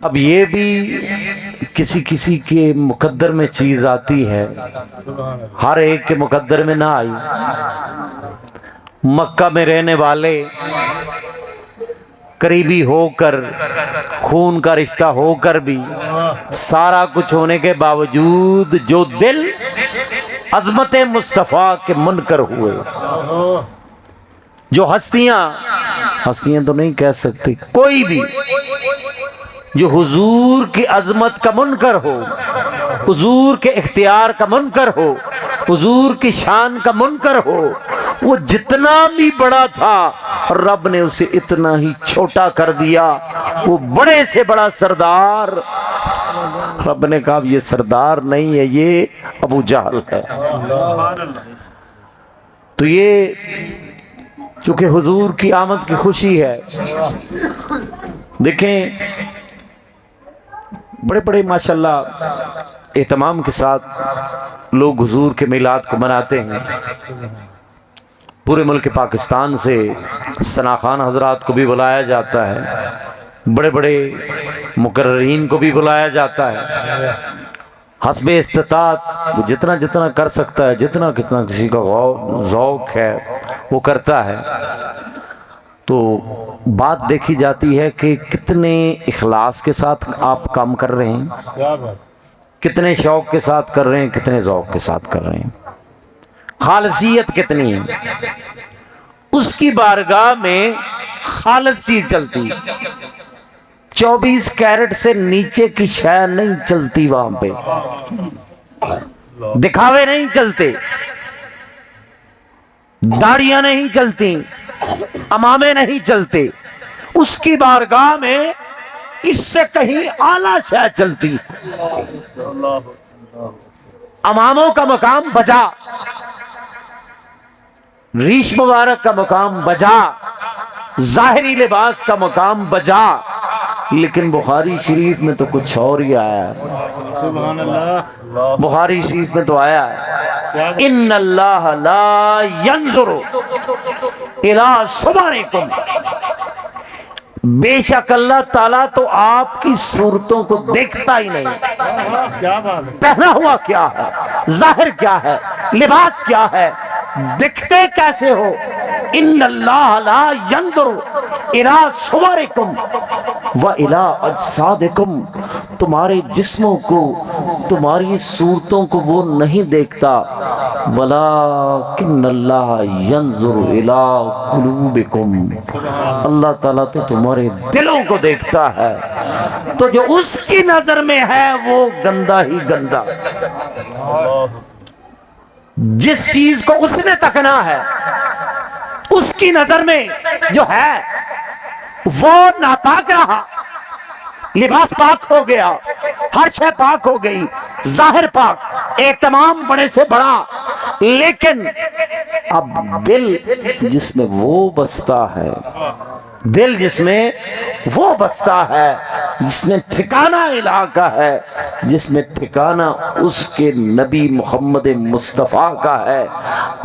اب یہ بھی کسی کسی کے مقدر میں چیز آتی ہے، ہر ایک کے مقدر میں نہ آئی۔ مکہ میں رہنے والے قریبی ہو کر، خون کا رشتہ ہو کر بھی، سارا کچھ ہونے کے باوجود جو دل عظمت مصطفیٰ کے منکر ہوئے، جو ہستیاں تو نہیں کہہ سکتی، کوئی بھی جو حضور کی عظمت کا منکر ہو، حضور کے اختیار کا منکر ہو، حضور کی شان کا منکر ہو، وہ جتنا بھی بڑا تھا رب نے اسے اتنا ہی چھوٹا کر دیا۔ وہ بڑے سے بڑا سردار، رب نے کہا یہ سردار نہیں ہے، یہ ابو جہل ہے۔ تو یہ چونکہ حضور کی آمد کی خوشی ہے، دیکھیں بڑے بڑے ماشاءاللہ اہتمام کے ساتھ لوگ حضور کے میلاد کو مناتے ہیں۔ پورے ملک پاکستان سے ثنا خان حضرات کو بھی بلایا جاتا ہے، بڑے بڑے مقررین کو بھی بلایا جاتا ہے، حسب استطاعت وہ جتنا جتنا کر سکتا ہے، جتنا کتنا کسی کا ذوق ہے وہ کرتا ہے۔ تو بات دیکھی جاتی ہے کہ کتنے اخلاص کے ساتھ آپ کام کر رہے ہیں، کتنے شوق کے ساتھ کر رہے ہیں، کتنے ذوق کے ساتھ کر رہے ہیں، خالصیت کتنی ہے۔ اس کی بارگاہ میں خالص چیز چلتی، 24 کیرٹ سے نیچے کی شے نہیں چلتی، وہاں پہ دکھاوے نہیں چلتے، داڑیاں نہیں چلتی، امامے نہیں چلتے۔ اس کی بارگاہ میں اس سے کہیں اعلیٰ شے چلتی۔ اماموں کا مقام بجا، ریش مبارک کا مقام بجا، ظاہری لباس کا مقام بجا، لیکن بخاری شریف میں تو کچھ اور ہی آیا ہے۔ بخاری شریف میں تو آیا ہے ان اللہ لا ينظر الى صورکم، بے شک اللہ تعالیٰ تو آپ کی صورتوں کو دیکھتا ہی نہیں، پہنا ہوا کیا ہے، ظاہر کیا ہے، لباس کیا ہے، دکھتے کیسے ہو۔ ان اللہ لا ينظر الى صورکم وَإِلَىٰ أَجْسَادِكُمْ، تمہارے جسموں کو، تمہاری صورتوں کو وہ نہیں دیکھتا، وَلَٰكِنَّ اللَّهَ يَنظُرُ إِلَىٰ قُلُوبِكُمْ، اللہ تعالیٰ تو تمہارے دلوں کو دیکھتا ہے۔ تو جو اس کی نظر میں ہے وہ گندا ہی گندا، جس چیز کو اس نے تکنا ہے اس کی نظر میں جو ہے وہ ناپاک رہا، لباس پاک ہو گیا، ہر شے پاک ہو گئی، ظاہر پاک، اہتمام بڑے سے بڑا، لیکن اب دل جس میں وہ بستا ہے، دل جس میں وہ بستا ہے، جس میں ٹھکانہ الہ کا ہے، جس میں ٹھکانہ اس کے نبی محمد مصطفیٰ کا ہے،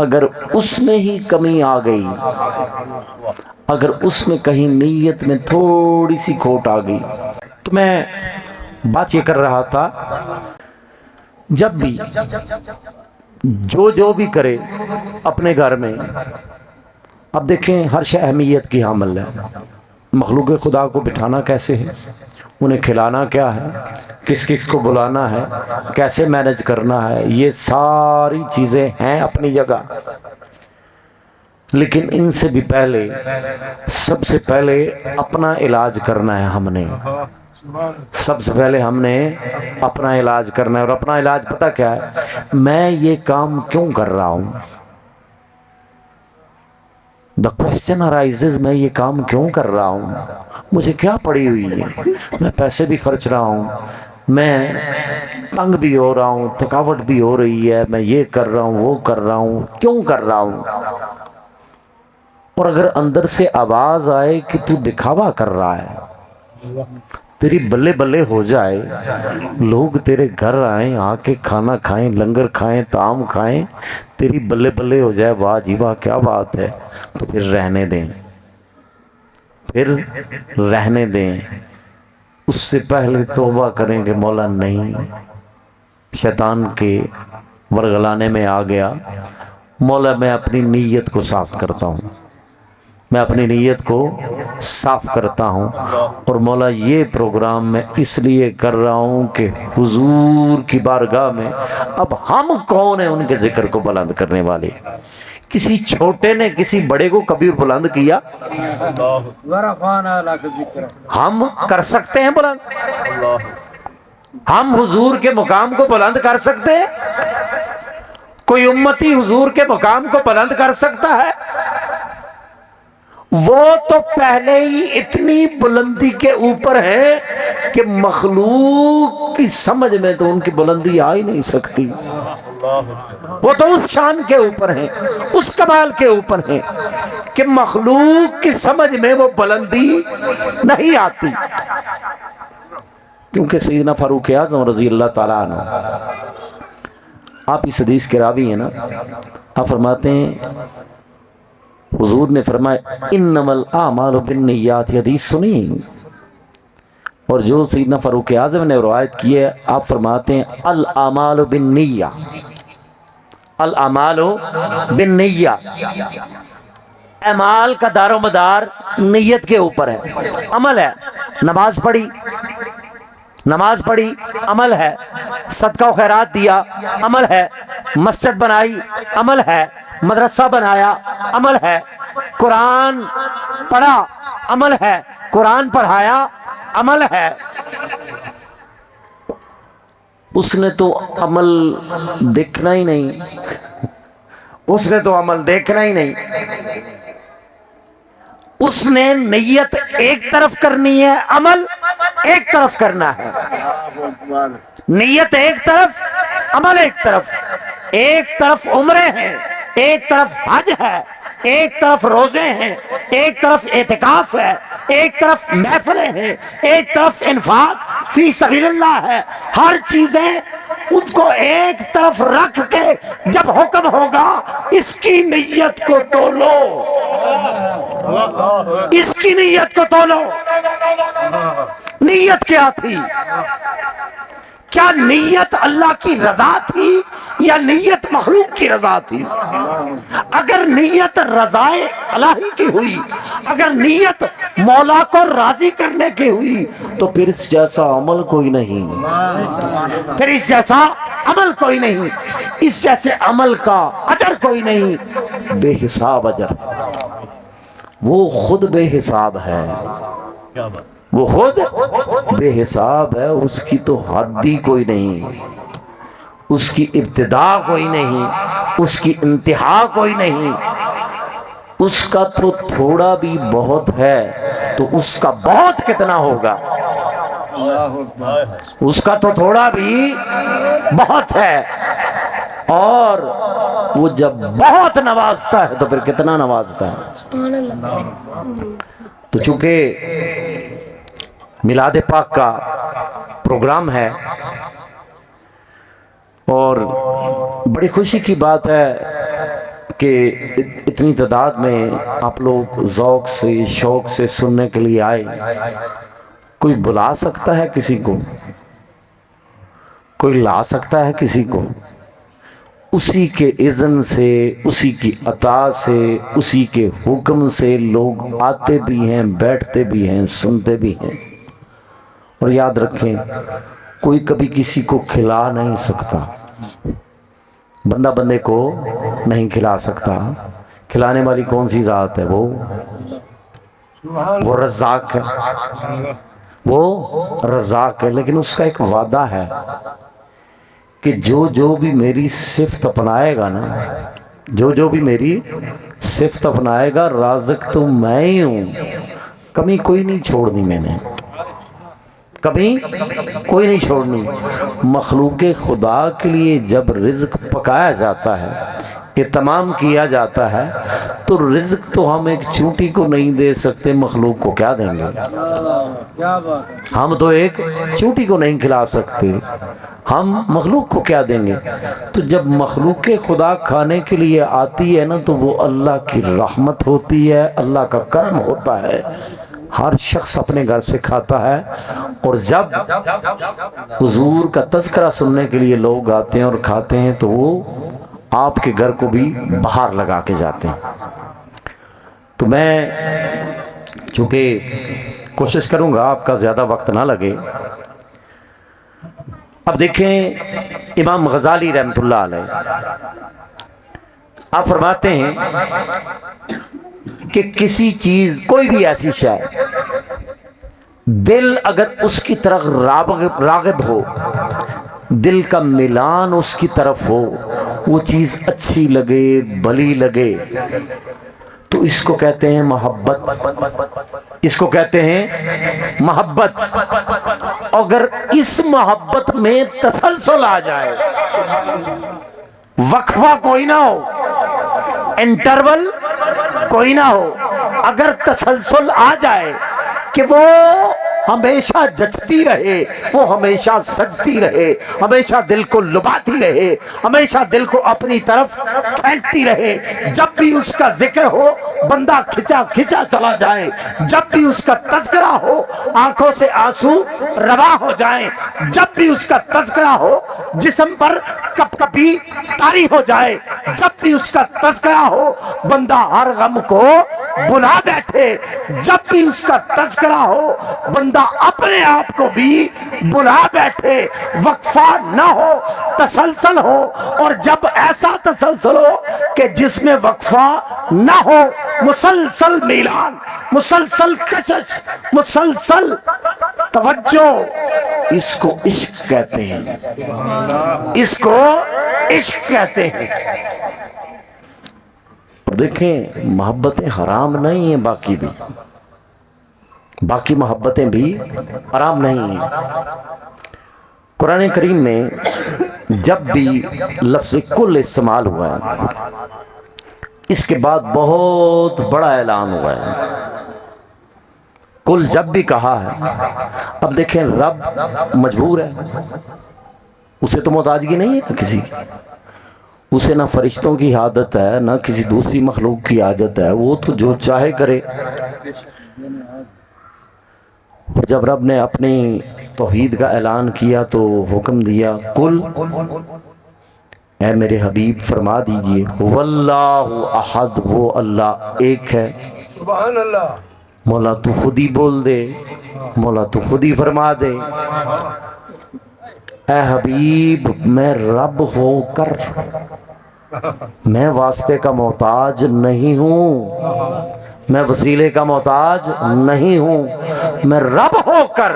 اگر اس میں ہی کمی آ گئی، اگر اس میں کہیں نیت میں تھوڑی سی کھوٹ آ گئی، تو میں بات یہ کر رہا تھا، جب بھی جو بھی کرے اپنے گھر میں، اب دیکھیں ہر شے اہمیت کی حامل ہے۔ مخلوق خدا کو بٹھانا کیسے ہے، انہیں کھلانا کیا ہے، کس کس کو بلانا ہے، کیسے مینج کرنا ہے، یہ ساری چیزیں ہیں اپنی جگہ، لیکن ان سے بھی پہلے، سب سے پہلے اپنا علاج کرنا ہے۔ ہم نے سب سے پہلے ہم نے اپنا علاج کرنا ہے، اور اپنا علاج پتہ کیا ہے، میں یہ کام کیوں کر رہا ہوں۔ The question arises، میں یہ کام کیوں کر رہا ہوں، مجھے کیا پڑی ہوئی ہے، میں پیسے بھی خرچ رہا ہوں، میں تنگ بھی ہو رہا ہوں، تھکاوٹ بھی ہو رہی ہے، میں یہ کر رہا ہوں، وہ کر رہا ہوں، کیوں کر رہا ہوں۔ اور اگر اندر سے آواز آئے کہ تو دکھاوا کر رہا ہے، تیری بلے بلے ہو جائے، لوگ تیرے گھر آئیں، آ کے کھانا کھائیں، لنگر کھائیں، طعام کھائیں، تیری بلے بلے ہو جائے، واہ جی واہ کیا بات ہے، تو پھر رہنے دیں، پھر رہنے دیں۔ اس سے پہلے توبہ کریں کہ مولا نہیں، شیطان کے ورگلانے میں آ گیا، مولا میں اپنی نیت کو صاف کرتا ہوں، میں اپنی نیت کو صاف کرتا ہوں، اور مولا یہ پروگرام میں اس لیے کر رہا ہوں کہ حضور کی بارگاہ میں اب ہم کون ہیں ان کے ذکر کو بلند کرنے والے؟ کسی چھوٹے نے کسی بڑے کو کبھی بلند کیا؟ ہم کر سکتے ہیں بلند؟ ہم حضور کے مقام کو بلند کر سکتے ہیں؟ کوئی امتی حضور کے مقام کو بلند کر سکتا ہے؟ وہ تو پہلے ہی اتنی بلندی کے اوپر ہے کہ مخلوق کی سمجھ میں تو ان کی بلندی آ ہی نہیں سکتی۔ وہ تو اس شان کے اوپر ہیں، اس کمال کے اوپر ہیں کہ مخلوق کی سمجھ میں وہ بلندی نہیں آتی۔ کیونکہ سیدنا فاروق اعظم رضی اللہ تعالیٰ عنہ، آپ اس حدیث کے راوی ہیں نا، آپ فرماتے ہیں حضور نے فرمایا انما الاعمال بالنیات، حدیث سنی، اور جو سیدنا فاروق اعظم نے روایت کی ہے، آپ فرماتے ہیں الاعمال بالنیہ، الاعمال بالنیہ، اعمال کا دار و مدار نیت کے اوپر ہے، عمل ہے، نماز پڑھی، نماز پڑھی عمل ہے، صدقہ و خیرات دیا عمل ہے، مسجد بنائی عمل ہے، مدرسہ بنایا عمل ہے، قرآن پڑھا عمل ہے، قرآن پڑھایا عمل ہے۔ اس نے تو عمل دیکھنا ہی نہیں، اس نے تو عمل دیکھنا ہی نہیں، اس نے نیت ایک طرف کرنی ہے، عمل ایک طرف کرنا ہے، نیت ایک طرف، عمل ایک طرف، ایک طرف عمرے ہیں، ایک طرف حج ہے، ایک طرف روزے ہیں، ایک طرف اعتکاف ہے، ایک طرف محفلیں ہیں، ایک طرف انفاق فی سبیل اللہ ہے۔ ہر چیزیں ان کو ایک طرف رکھ کے جب حکم ہوگا اس کی نیت کو تولو، اس کی نیت کو تولو۔ نیت کیا تھی؟ کیا نیت اللہ کی رضا تھی یا نیت مخلوق کی رضا تھی؟ اگر نیت رضائے الہی کی ہوئی، اگر نیت مولا کو راضی کرنے کی ہوئی، تو پھر اس جیسا عمل کوئی نہیں، پھر اس جیسا عمل کوئی نہیں، اس جیسے عمل کا اجر کوئی نہیں، بے حساب اجر، وہ خود بے حساب ہے، وہ خود بے حساب ہے، اس کی تو حد ہی کوئی نہیں، اس کی ابتدا کوئی نہیں، اس کی انتہا کوئی نہیں، اس کا تو تھوڑا بھی بہت ہے تو اس کا بہت کتنا ہوگا، اس کا تو تھوڑا بھی بہت ہے، اور وہ جب بہت نوازتا ہے تو پھر کتنا نوازتا ہے۔ تو چونکہ میلاد پاک کا پروگرام ہے اور بڑی خوشی کی بات ہے کہ اتنی تعداد میں آپ لوگ ذوق سے شوق سے سننے کے لیے آئے۔ کوئی بلا سکتا ہے کسی کو؟ کوئی لا سکتا ہے کسی کو؟ اسی کے اذن سے، اسی کی عطا سے، اسی کے حکم سے لوگ آتے بھی ہیں، بیٹھتے بھی ہیں، سنتے بھی ہیں۔ اور یاد رکھیں کوئی کبھی کسی کو کھلا نہیں سکتا، بندہ بندے کو نہیں کھلا سکتا۔ کھلانے والی کون سی ذات ہے؟ وہ رزاق ہے، وہ رزاق ہے، لیکن اس کا ایک وعدہ ہے کہ جو بھی میری صفت اپنائے گا نا، جو بھی میری صفت اپنائے گا، رازق تو میں ہی ہوں، کمی کوئی نہیں چھوڑنی، میں نے کبھی کوئی نہیں چھوڑنی۔ مخلوق خدا کے لیے جب رزق پکایا جاتا ہے، اہتمام کیا جاتا ہے، تو رزق تو ہم ایک چونٹی کو نہیں دے سکتے، مخلوق کو کیا دیں گے؟ ہم تو ایک چونٹی کو نہیں کھلا سکتے، ہم مخلوق کو کیا دیں گے؟ تو جب مخلوق خدا کھانے کے لیے آتی ہے نا، تو وہ اللہ کی رحمت ہوتی ہے، اللہ کا کرم ہوتا ہے۔ ہر شخص اپنے گھر سے کھاتا ہے، اور جب حضور کا تذکرہ سننے کے لیے لوگ آتے ہیں اور کھاتے ہیں تو وہ آپ کے گھر کو بھی باہر لگا کے جاتے ہیں۔ تو میں چونکہ کوشش کروں گا آپ کا زیادہ وقت نہ لگے۔ اب دیکھیں امام غزالی رحمۃ اللہ علیہ آپ فرماتے ہیں کہ کسی چیز، کوئی بھی ایسی شے، دل اگر اس کی طرف راغب ہو، دل کا میلان اس کی طرف ہو، وہ چیز اچھی لگے، بھلی لگے، تو اس کو کہتے ہیں محبت، اس کو کہتے ہیں محبت۔ اگر اس محبت میں تسلسل آ جائے، وقفہ کوئی نہ ہو، انٹرول کوئی نہ ہو، اگر تسلسل آ جائے کہ وہ ہمیشہ جچتی رہے، وہ ہمیشہ سجتی رہے، ہمیشہ دل کو لباتی رہے، ہمیشہ دل کو اپنی طرف کھینچتی رہے، جب بھی اس کا ذکر ہو بندہ کھچا کھچا چلا جائے، جب بھی اس کا تذکرہ ہو آنکھوں سے آنسو روا ہو جائیں، جب بھی اس کا تذکرہ ہو جسم پر کپ کپی طاری ہو جائے، جب بھی اس کا تذکرہ ہو بندہ ہر غم کو بلا بیٹھے، جب بھی اس کا تذکرہ ہو بندہ اپنے آپ کو بھی بلا بیٹھے، وقفہ نہ ہو، تسلسل ہو، اور جب ایسا تسلسل ہو کہ جس میں وقفہ نہ ہو، مسلسل میلان، مسلسل کشش، مسلسل توجہ، اس کو عشق کہتے ہیں، اس کو عشق کہتے ہیں۔ دیکھیں محبتیں حرام نہیں ہیں، باقی محبتیں بھی حرام نہیں ہیں۔ قرآن کریم میں جب بھی لفظ کل استعمال ہوا ہے، اس کے بعد بہت بڑا اعلان ہوا ہے۔ کل جب بھی کہا ہے، اب دیکھیں رب مجبور ہے، اسے تو محتاجگی نہیں ہے کسی کی، اسے نہ فرشتوں کی حاجت ہے، نہ کسی دوسری مخلوق کی حاجت ہے، وہ تو جو چاہے کرے۔ اور جب رب نے اپنی توحید کا اعلان کیا تو حکم دیا، کل اے میرے حبیب فرما دیجئے، واللہ احد، وہ اللہ ایک ہے۔ سبحان اللہ۔ مولا تو خود ہی بول دے، مولا تو خود ہی فرما دے، اے حبیب میں رب ہو کر میں واسطے کا محتاج نہیں ہوں، میں وسیلے کا محتاج نہیں ہوں، میں رب ہو کر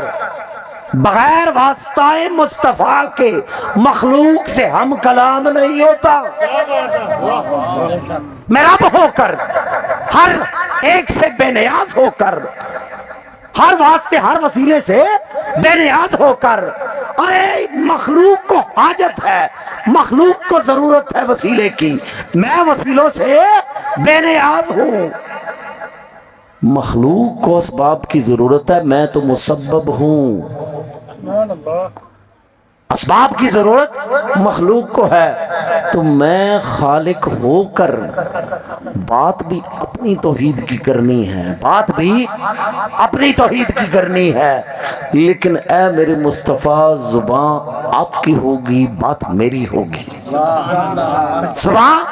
بغیر واسطہ مصطفیٰ کے مخلوق سے ہم کلام نہیں ہوتا۔ میں رب ہو کر، ہر ایک سے بے نیاز ہو کر، ہر واسطے ہر وسیلے سے بے نیاز ہو کر، ارے مخلوق کو حاجت ہے، مخلوق کو ضرورت ہے وسیلے کی، میں وسیلوں سے بے نیاز ہوں۔ مخلوق کو اسباب کی ضرورت ہے، میں تو مسبب ہوں۔ اسباب کی ضرورت مخلوق کو ہے، تو میں خالق ہو کر بات بھی اپنی توحید کی کرنی ہے، بات بھی اپنی توحید کی کرنی ہے، لیکن اے میرے مصطفیٰ زبان آپ کی ہوگی، بات میری ہوگی، زبان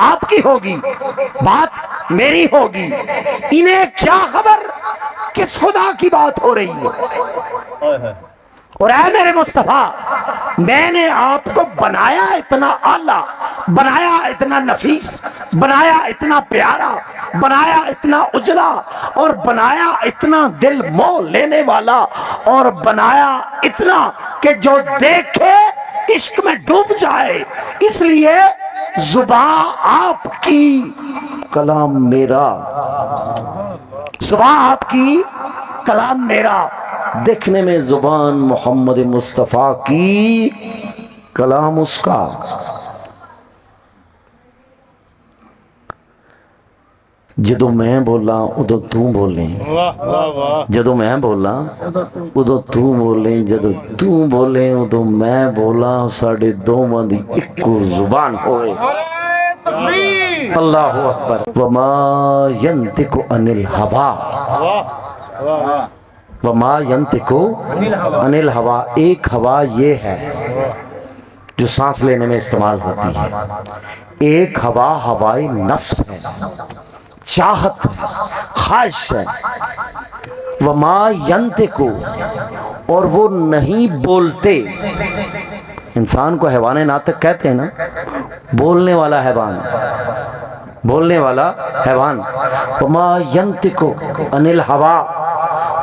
آپ کی ہوگی، بات میری ہوگی۔ انہیں کیا خبر کس خدا کی بات ہو رہی ہے؟ اور اے میرے مصطفیٰ میں نے آپ کو بنایا اتنا اعلیٰ، بنایا اتنا نفیس، بنایا اتنا پیارا، بنایا اتنا اجلا، اور بنایا اتنا دل موہ لینے والا، اور بنایا اتنا کہ جو دیکھے عشق میں ڈوب جائے، اس لیے زبان آپ کی کلام میرا، زبان آپ کی کلام میرا، دیکھنے میں زبان محمد مصطفیٰ کی، کلام اس کا۔ جدو میں بولا ادو تو بولیں، جدو میں بولا ادو تو بولیں، جدو تو بولیں ادو میں بولا، ساڑھے دوواں دی اکو زبان ہوئے۔ اللہ اکبر۔ وما ینطق عن الہوا، وما ينطق عن الهوى، ایک ہوا یہ ہے جو سانس لینے میں استعمال ہوتی ہے، ایک ہوا ہوائے نفس ہے، چاہت ہے، خواہش ہے۔ وما ينطق، اور وہ نہیں بولتے۔ انسان کو حیوان ناطق کہتے ہیں نا، بولنے والا حیوان، بولنے والا حیوان۔ وما ينطق عن الهوى،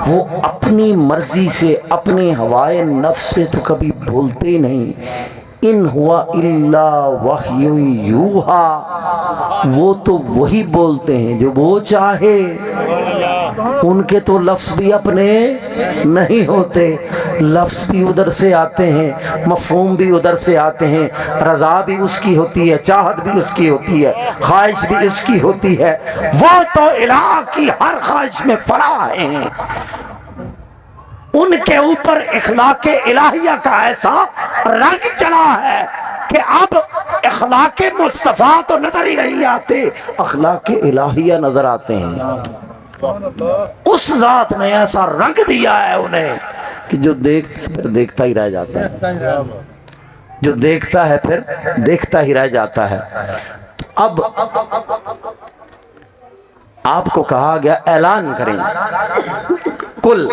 وہ اپنی مرضی سے، اپنی ہوائے نفس سے تو کبھی بولتے ہی نہیں۔ ان ہوا الا وحی یوحی، وہ تو وہی بولتے ہیں جو وہ چاہے، ان کے تو لفظ بھی اپنے نہیں ہوتے، لفظ بھی ادھر سے آتے ہیں، مفہوم بھی ادھر سے آتے ہیں، رضا بھی اس کی ہوتی ہے، چاہت بھی اس کی ہوتی ہے، خواہش بھی اس کی ہوتی ہے۔ وہ تو الہ کی ہر خواہش میں فلاح ہیں، ان کے اوپر اخلاق الہیہ کا ایسا رنگ چلا ہے کہ اب اخلاق مصطفیٰ تو نظر ہی نہیں آتے، اخلاق الہیہ نظر آتے ہیں۔ اس ذات نے ایسا رنگ دیا ہے انہیں کہ جو دیکھتا ہے پھر دیکھتا ہی رہ جاتا ہے، جو دیکھتا ہے پھر دیکھتا ہی رہ جاتا ہے۔ اب آپ کو کہا گیا اعلان کریں، کل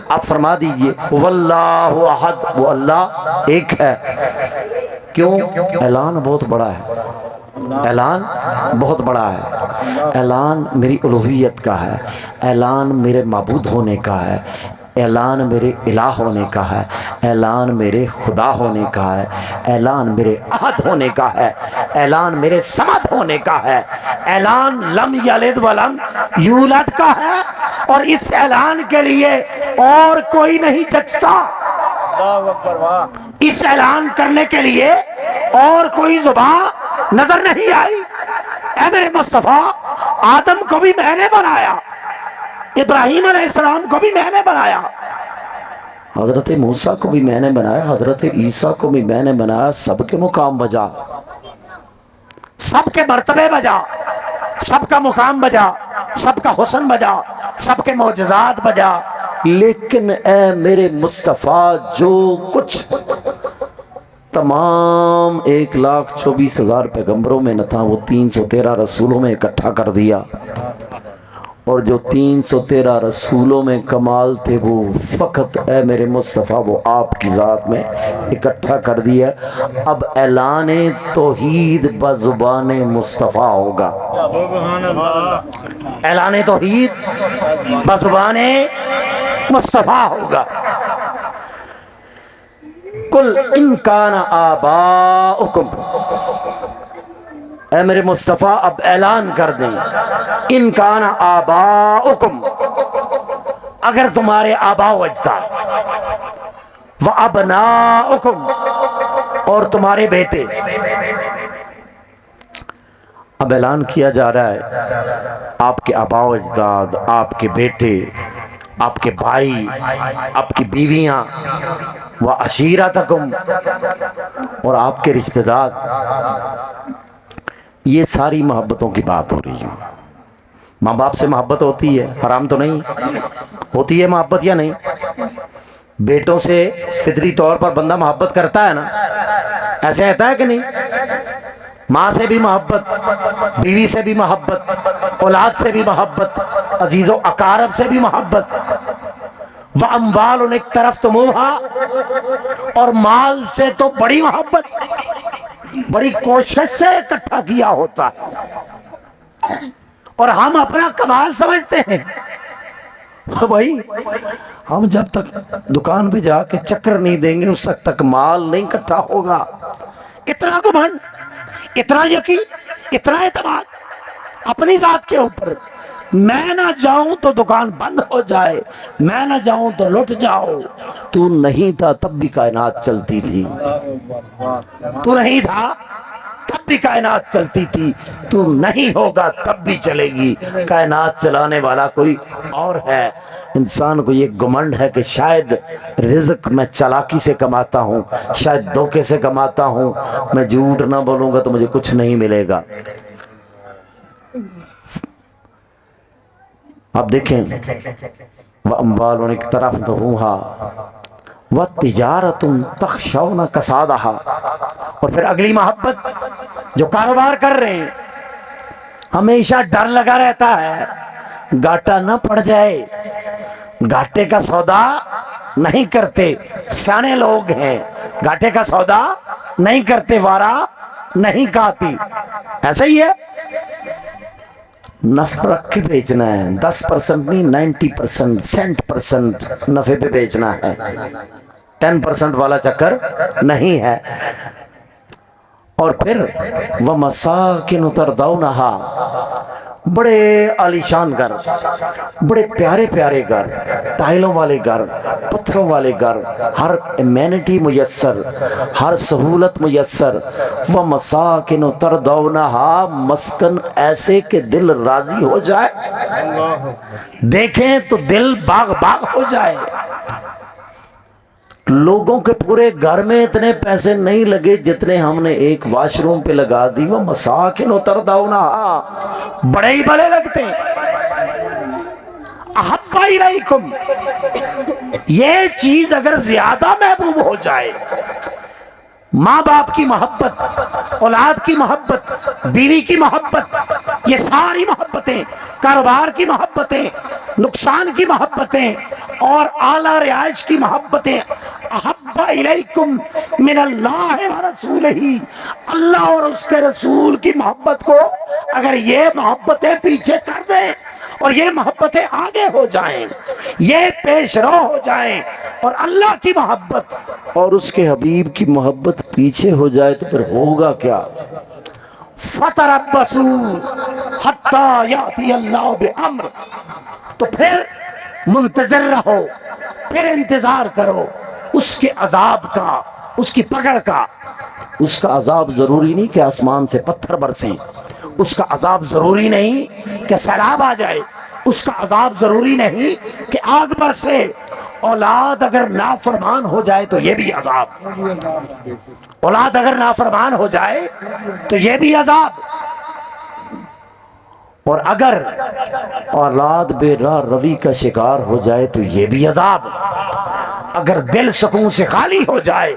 آپ فرما دیجئے واللہ احد، وہ اللہ ایک ہے۔ کیوں؟ اعلان بہت بڑا ہے، اعلان بہت بڑا ہے، اعلان میری الوہیت کا ہے، اعلان میرے معبود ہونے کا ہے، اعلان میرے الہ ہونے کا ہے، اعلان میرے خدا ہونے کا ہے، اعلان میرے احد ہونے کا ہے، اعلان میرے صمد ہونے کا ہے، اعلان لم یلد ولم یولد کا ہے، اور اس اعلان کے لیے اور کوئی نہیں جچتا، اس اعلان کرنے کے لیے اور کوئی زبان نظر نہیں آئی۔ اے میرے مصطفیٰ، آدم کو بھی میں نے بنایا، ابراہیم علیہ السلام کو بھی میں نے بنایا، حضرت موسیٰ کو بھی میں نے بنایا، حضرت عیسیٰ کو بھی میں نے بنایا، سب کے مقام بجا، سب کے مرتبے بجا، سب کا مقام بجا، سب کا حسن بجا، سب کے معجزات بجا، لیکن اے میرے مصطفیٰ جو کچھ تمام 1,24,000 پیغمبروں میں نہ تھا وہ 313 رسولوں میں اکٹھا کر دیا، اور جو 313 رسولوں میں کمال تھے وہ فقط اے میرے مصطفیٰ وہ آپ کی ذات میں اکٹھا کر دیا۔ اب اعلان توحید بزبان مصطفیٰ ہوگا، اعلان توحید بزبان مصطفیٰ ہوگا۔ قل ان کان آباؤکم، اے میرے مصطفیٰ اب اعلان کر دیں، ان کان آباؤکم، اگر تمہارے آباء و اجداد، و ابناؤکم، اور تمہارے بیٹے، اب اعلان کیا جا رہا ہے آپ کے آباء و اجداد، آپ کے بیٹے، آپ کے بھائی، آپ کی بیویاں، و عشیرتکم، اور آپ کے رشتہ دار، یہ ساری محبتوں کی بات ہو رہی ہے۔ ماں باپ سے محبت ہوتی ہے، حرام تو نہیں ہوتی ہے محبت یا نہیں؟ بیٹوں سے فطری طور پر بندہ محبت کرتا ہے نا، ایسے ہوتا ہے کہ نہیں؟ ماں سے بھی محبت، بیوی سے بھی محبت، اولاد سے بھی محبت، عزیز و اقارب سے بھی محبت، وَأَمْوَالٌ اقْتَرَفْتُمُوهَا، اور مال سے تو بڑی محبت، بڑی کوشش سے اکٹھا کیا ہوتا ہے، اور ہم اپنا کمال سمجھتے ہیں۔ بھائی ہم جب تک دکان پہ جا کے چکر نہیں دیں گے اس وقت تک مال نہیں اکٹھا ہوگا۔ اتنا گمنڈ، اتنا یقین، اتنا اعتماد اپنی ذات کے اوپر، میں نہ جاؤں تو دکان بند ہو جائے، میں نہ جاؤں تو لٹ جاؤ۔ تو نہیں تھا تب بھی کائنات چلتی تھی، تو نہیں تھا تب بھی کائنات چلتی تھی، تو نہیں ہوگا تب بھی چلے گی، کائنات چلانے والا کوئی اور ہے۔ انسان کو یہ گمنڈ ہے کہ شاید رزق میں چالاکی سے کماتا ہوں، شاید دھوکے سے کماتا ہوں، میں جھوٹ نہ بولوں گا تو مجھے کچھ نہیں ملے گا۔ آپ دیکھیں وَأَمْوَالٌ اقْتَرَفْتُمُوهَا وَتِجَارَةٌ تَخْشَوْنَ كَسَادَهَا، اور پھر اگلی محبت، جو کاروبار کر رہے ہیں ہمیشہ ڈر لگا رہتا ہے گھاٹا نہ پڑ جائے، گھاٹے کا سودا نہیں کرتے، سیانے لوگ ہیں گھاٹے کا سودا نہیں کرتے، وارا نہیں کھاتی، ایسا ہی ہے، نفع رکھ کے بیچنا ہے، 10% نہیں 90% سینٹ نفع پہ بیچنا ہے، 10% والا چکر نہیں ہے۔ اور پھر وَمَسَاكِنُ تَرْضَوْنَهَا، بڑے عالیشان گھر، بڑے پیارے پیارے گھر، ٹائلوں والے گھر، پتھروں والے گھر، ہر امینٹی میسر، ہر سہولت میسر، وَمَسَاكِنُ تَرْضَوْنَهَا، مسکن ایسے کہ دل راضی ہو جائے، دیکھیں تو دل باغ باغ ہو جائے۔ لوگوں کے پورے گھر میں اتنے پیسے نہیں لگے جتنے ہم نے ایک واش روم پہ لگا دی، وہ مساکن ترضونہا، بڑے ہی بڑے لگتے ہیں۔ احب الیکم، یہ چیز اگر زیادہ محبوب ہو جائے، ماں باپ کی محبت، اولاد کی محبت، بیوی کی محبت، یہ ساری محبتیں، کاروبار کی محبتیں، نقصان کی محبتیں اور اعلیٰ رہائش کی محبتیں، احب الیکم من اللہ و رسولہ، اللہ اور اس کے رسول کی محبت کو اگر یہ محبتیں پیچھے کر دیں اور یہ محبتیں آگے ہو جائیں، یہ پیش رو ہو جائیں، اور اللہ کی محبت اور اس کے حبیب کی محبت پیچھے ہو جائے تو پھر ہوگا کیا؟ فَتَرَبَّصُوا حَتَّى يَأْتِيَ اللَّهُ بِأَمْرِهِ، تو پھر منتظر رہو، پھر انتظار کرو اس کے عذاب کا، اس کی پکڑ کا۔ اس کا عذاب ضروری نہیں کہ آسمان سے پتھر برسیں، اس کا عذاب ضروری نہیں کہ سیلاب آ جائے، اس کا عذاب ضروری نہیں کہ آگ برسے، اولاد اگر نافرمان ہو جائے تو یہ بھی عذاب، اولاد اگر نافرمان ہو جائے تو یہ بھی عذاب، اور اگر اولاد بے راہ روی کا شکار ہو جائے تو یہ بھی عذاب، اگر دل سکون سے خالی ہو جائے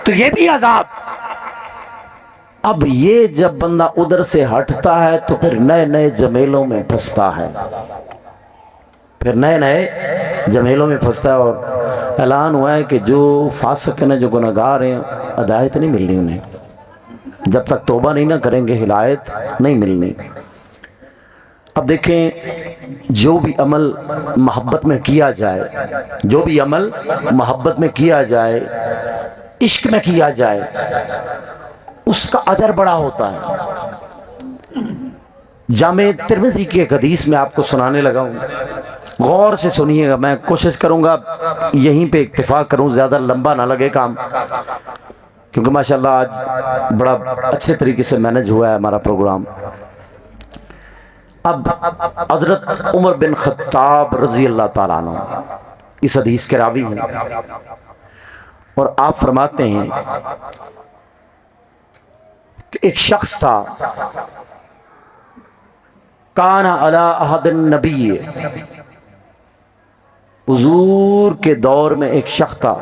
تو یہ بھی عذاب۔ اب یہ جب بندہ ادھر سے ہٹتا ہے تو پھر نئے نئے جمیلوں میں پھنستا ہے، پھر نئے نئے جمیلوں میں پھنستا ہے، اور اعلان ہوا ہے کہ جو فاسق ہیں، جو گناہگار ہیں، ہدایت نہیں ملنی انہیں، جب تک توبہ نہیں نہ کریں گے ہدایت نہیں ملنی۔ اب دیکھیں، جو بھی عمل محبت میں کیا جائے، جو بھی عمل محبت میں کیا جائے، عشق میں کیا جائے، اس کا اجر بڑا ہوتا ہے۔ جامع ترمذی کی ایک حدیث میں آپ کو سنانے لگا ہوں، غور سے سنیے گا، میں کوشش کروں گا یہیں پہ اکتفا کروں، زیادہ لمبا نہ لگے کام، کیونکہ ماشاءاللہ آج بڑا اچھے طریقے سے مینج ہوا ہے ہمارا پروگرام۔ اب حضرت عمر بن خطاب رضی اللہ تعالیٰ عنہ اس حدیث کے راوی ہیں، اور آپ فرماتے ہیں کہ ایک شخص تھا، کان علی عہد النبی، حضور کے دور میں ایک شخص تھا،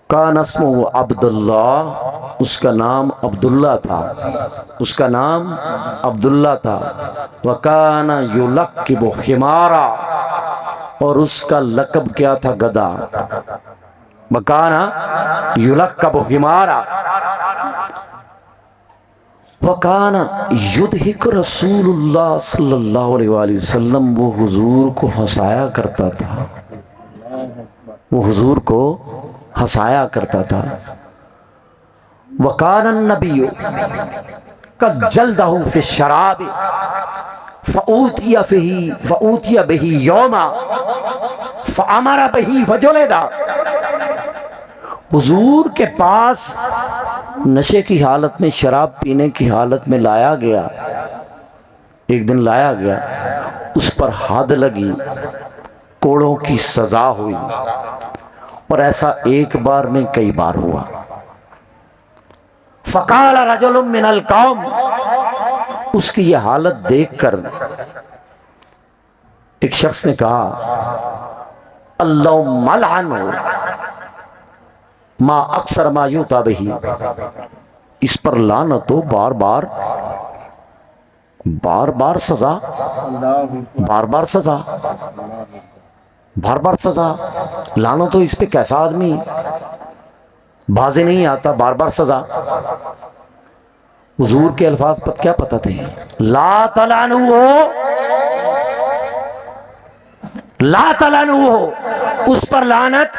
کان اسمہ عبداللہ، اس کا نام عبداللہ تھا، اس کا نام عبداللہ تھا، وکان یلقب حمارا، اور اس کا لقب کیا تھا؟ گدھا، وکان یلقب حمارا، وکان یضحک رسول اللہ صلی اللہ علیہ وآلہ وسلم، وہ حضور کو ہنسایا کرتا تھا، وہ حضور کو ہنسایا کرتا تھا۔ وکان النبی قد جلدہ فی الشراب فأوتی بہ یوما فامر بہ فجلد، حضور کے پاس نشے کی حالت میں، شراب پینے کی حالت میں لایا گیا، ایک دن لایا گیا، اس پر حد لگی، کوڑوں کی سزا ہوئی، اور ایسا ایک بار نہیں کئی بار ہوا۔ فقال رجل من القوم، اس کی یہ حالت دیکھ کر ایک شخص نے کہا اللہم لعنہ ما اکثر ما یوتا بہی، اس پر لعنت ہو، بار بار سزا، بار سزا، بار سزا، لعنت ہو اس پہ، کیسا آدمی، بازے نہیں آتا، بار سزا۔ حضور کے الفاظ پر کیا پتہ تھے؟ لا تلعنو ہو، لا تلعنو ہو، اس پر لعنت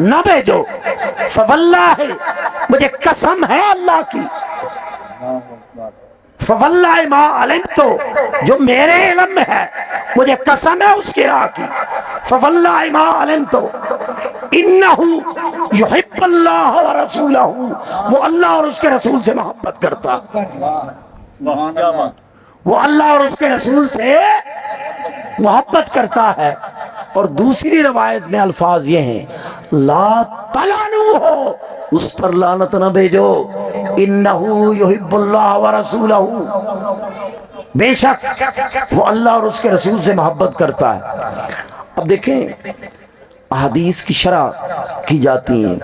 نہ بھیجو، فواللہ، مجھے قسم ہے اللہ کی، فواللہ ما علمتو، جو میرے علم میں ہے، مجھے قسم ہے اس کی راہ کی، فواللہ ما علمتو انہو یحب اللہ ورسولہ، وہ اللہ اور اس کے رسول سے محبت کرتا، وہ اللہ اور اس کے رسول سے محبت کرتا ہے۔ اور دوسری روایت میں الفاظ یہ ہیں لا تلعنو ہو، اس پر لعنت نہ بھیجو، انہو یحب اللہ ورسولہ، بے شک وہ اللہ اور اس کے رسول سے محبت کرتا ہے۔ اب دیکھیں احادیث کی شرح کی جاتی ہیں،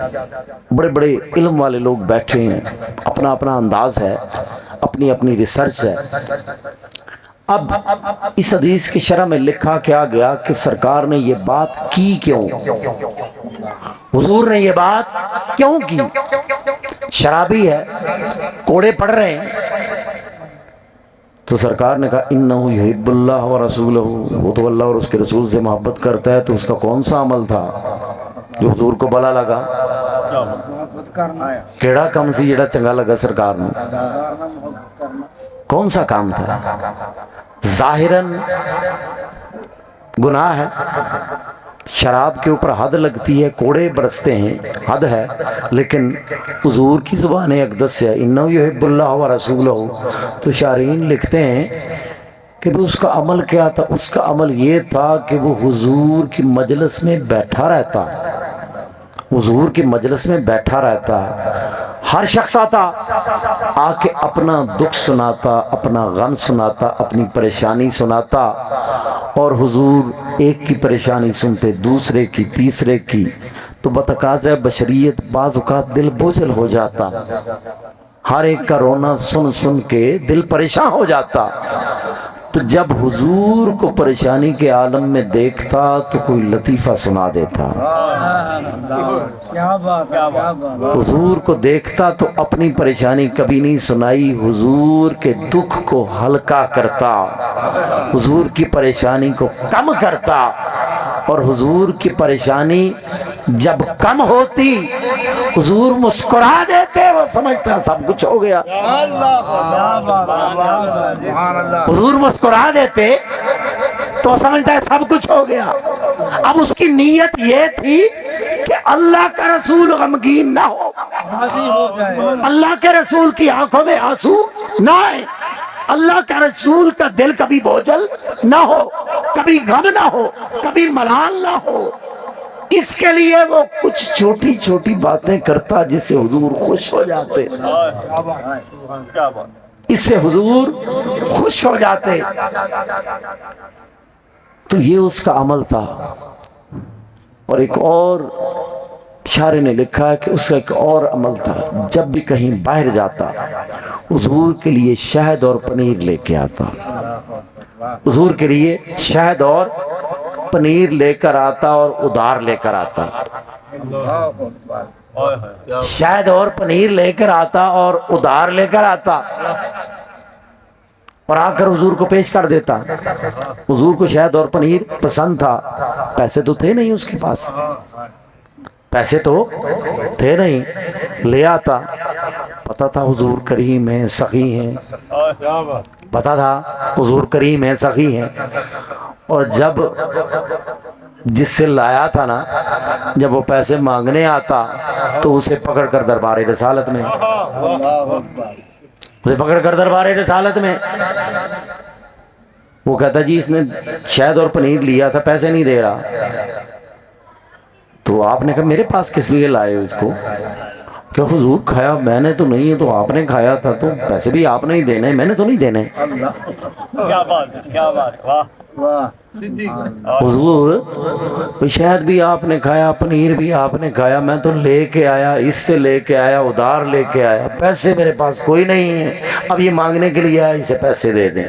بڑے بڑے علم والے لوگ بیٹھے ہیں، اپنا اپنا انداز ہے، اپنی اپنی ریسرچ ہے۔ اب اس حدیث کی شرح میں لکھا کیا گیا کہ سرکار نے یہ بات کی کیوں، حضور نے یہ بات کیوں کی؟ شرابی ہے، کوڑے پڑ رہے ہیں، تو سرکار نے کہا انہو یحب اللہ ورسولہ، وہ تو اللہ اور اس کے رسول سے محبت کرتا ہے، تو اس کا کون سا عمل تھا جو حضور کو بھلا لگا؟ کیڑا کم سی جڑا چنگا لگا سرکار نے؟ کون سا کام تھا؟ ظاہراً گناہ ہے، شراب کے اوپر حد لگتی ہے، کوڑے برستے ہیں، حد ہے، لیکن حضور کی زبان اقدس سے انہو یحب اللہ ورسولہ، تو شارحین لکھتے ہیں کہ اس کا عمل کیا تھا؟ اس کا عمل یہ تھا کہ وہ حضور کی مجلس میں بیٹھا رہتا، حضور کی مجلس میں بیٹھا رہتا، ہر شخص آتا، آ کے اپنا دکھ سناتا، اپنا غم سناتا، اپنی پریشانی سناتا، اور حضور ایک کی پریشانی سنتے، دوسرے کی، تیسرے کی، تو بتقاضۂ بشریت بعض اوقات دل بوجھل ہو جاتا، ہر ایک کا رونا سن سن کے دل پریشان ہو جاتا۔ تو جب حضور کو پریشانی کے عالم میں دیکھتا تو کوئی لطیفہ سنا دیتا، حضور کو دیکھتا تو اپنی پریشانی کبھی نہیں سنائی، حضور کے دکھ کو ہلکا کرتا، حضور کی پریشانی کو کم کرتا، اور حضور کی پریشانی جب کم ہوتی حضور مسکرا دیتے، وہ سمجھتا سب کچھ ہو گیا، حضور مسکرا دیتے تو سمجھتا ہے سب کچھ ہو گیا۔ اب اس کی نیت یہ تھی کہ اللہ کا رسول غمگین نہ ہو، اللہ کے رسول کی آنکھوں میں آنسو نہ آئے، اللہ کا رسول کا دل کبھی بوجھل نہ ہو، کبھی غم نہ ہو، کبھی ملال نہ ہو۔ اس کے لیے وہ کچھ چھوٹی چھوٹی باتیں کرتا جس سے حضور خوش ہو جاتے، اس سے حضور خوش ہو جاتے۔ تو یہ اس کا عمل تھا۔ اور ایک اور شاعر نے لکھا ہے کہ اس کا ایک اور عمل تھا، جب بھی کہیں باہر جاتا حضور کے لیے شہد اور پنیر لے کے آتا، حضور کے لیے شہد اور پنیر لے کر آتا اور ادھار لے کر آتا، شہد اور پنیر لے کر آتا اور ادھار لے کر آتا، اور آ کر حضور کو پیش کر دیتا۔ حضور کو شہد اور پنیر پسند تھا، پیسے تو تھے نہیں اس کے پاس، پیسے تو تھے نہیں، لے آتا، پتا تھا حضور کریم ہیں، سخی ہیں، پتا تھا حضور کریم ہیں، سخی ہیں، اور جب جس سے لایا تھا نا، جب وہ پیسے مانگنے آتا تو اسے پکڑ کر دربار رسالت میں، اسے پکڑ کر دربار رسالت میں وہ کہتا جی اس نے شہد اور پنیر لیا تھا، پیسے نہیں دے رہا۔ تو آپ نے کہا میرے پاس کس لیے لائے اس کو؟ کہ حضور کھایا میں نے تو نہیں ہے، تو آپ نے کھایا تھا تو پیسے بھی آپ نے ہی دینے، میں نے تو نہیں دینے۔ کیا بات ہے، کیا بات ہے، واہ حضور شہد بھی آپ نے کھایا، پنیر بھی آپ نے کھایا، میں تو لے کے آیا، اس سے لے کے آیا، ادھار لے کے آیا، پیسے میرے پاس کوئی نہیں ہے، اب یہ مانگنے کے لیے آیا، اسے پیسے دے دیں۔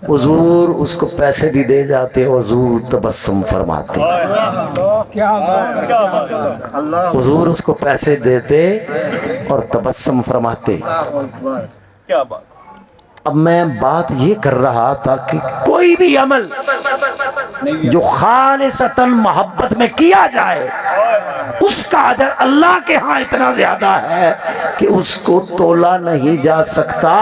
حضور اس کو پیسے بھی دے جاتے، حضور تبسم فرماتے، حضور اس کو پیسے دیتے اور تبسم فرماتے۔ اب میں بات یہ کر رہا تھا کہ کوئی بھی عمل جو خالصتاً محبت میں کیا جائے اس کا اجر اللہ کے ہاں اتنا زیادہ ہے کہ اس کو تولا نہیں جا سکتا،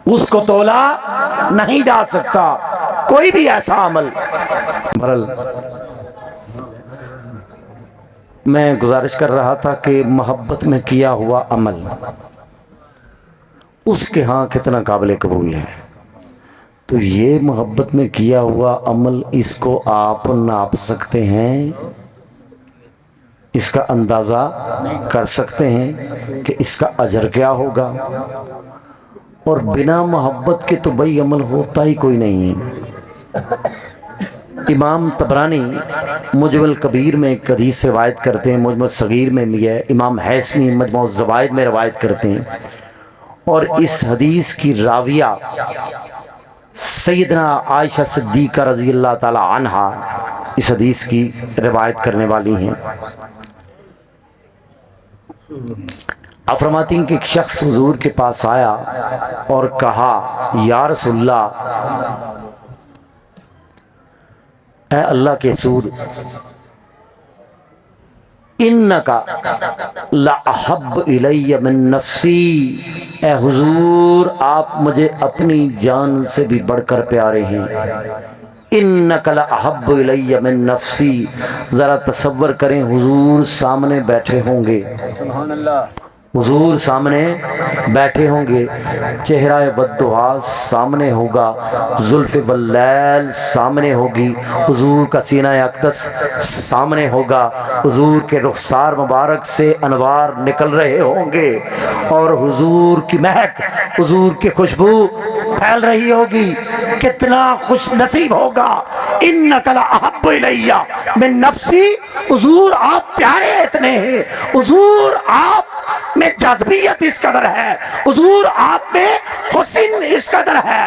اس کو تولا نہیں جا سکتا کوئی بھی ایسا عمل۔ برل میں گزارش کر رہا تھا کہ محبت میں کیا ہوا عمل اس کے ہاں کتنا قابل قبول ہے، تو یہ محبت میں کیا ہوا عمل اس کو آپ ناپ سکتے ہیں، اس کا اندازہ کر سکتے ہیں کہ اس کا اجر کیا ہوگا؟ اور بنا محبت کے تو بھائی عمل ہوتا ہی کوئی نہیں ہے۔ امام طبرانی مجمع الکبیر میں ایک حدیث روایت کرتے ہیں، مجمع الصغیر میں بھی ہے، امام حیثمی مجموع الزوائد میں روایت کرتے ہیں، اور اس حدیث کی راویہ سیدنا عائشہ صدیقہ رضی اللہ تعالی عنہا اس حدیث کی روایت کرنے والی ہیں۔ آپ فرماتی ہیں کہ ایک شخص حضور کے پاس آیا اور کہا یا رسول اللہ، اے اللہ کے رسول، انکا لأحب الی من نفسی، اے حضور آپ مجھے اپنی جان سے بھی بڑھ کر پیارے ہیں۔ انکا لأحب الی من نفسی، ذرا تصور کریں حضور سامنے بیٹھے ہوں گے، سبحان اللہ، حضور سامنے بیٹھے ہوں گے، چہرہ والضحیٰ سامنے ہوگا، زلف واللیل سامنے ہوگی، حضور کا سینہ اقدس سامنے ہوگا، حضور کے رخسار مبارک سے انوار نکل رہے ہوں گے، اور حضور کی مہک، حضور کی خوشبو پھیل رہی ہوگی، کتنا خوش نصیب ہوگا۔ انک لأحب الی من نفسی، حضور آپ پیارے اتنے ہیں، حضور آپ میں جذبیت اس قدر ہے، حضور آپ میں حسن اس قدر ہے،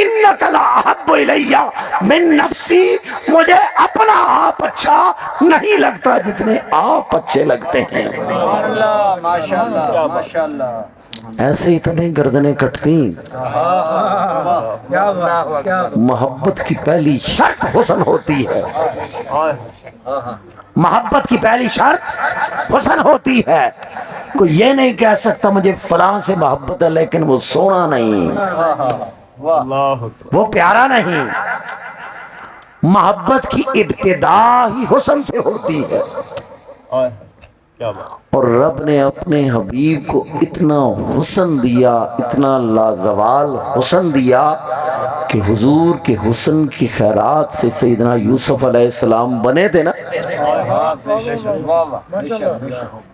انک لأحب الی من نفسی، مجھے اپنا آپ اچھا نہیں لگتا جتنے آپ اچھے لگتے ہیں۔ سبحان اللہ، ماشاءاللہ ماشاءاللہ۔ ایسے ہی تو نہیں گردنیں کٹتی، محبت کی پہلی شرط حسن ہوتی ہے، محبت کی پہلی شرط حسن ہوتی ہے۔ کوئی یہ نہیں کہہ سکتا مجھے فلاں سے محبت ہے لیکن وہ سونا نہیں، وہ پیارا نہیں۔ محبت کی ابتدا ہی حسن سے ہوتی ہے، اور رب نے اپنے حبیب کو اتنا حسن دیا، اتنا لازوال حسن دیا کہ حضور کے حسن کی خیرات سے سیدنا یوسف علیہ السلام بنے تھے نا،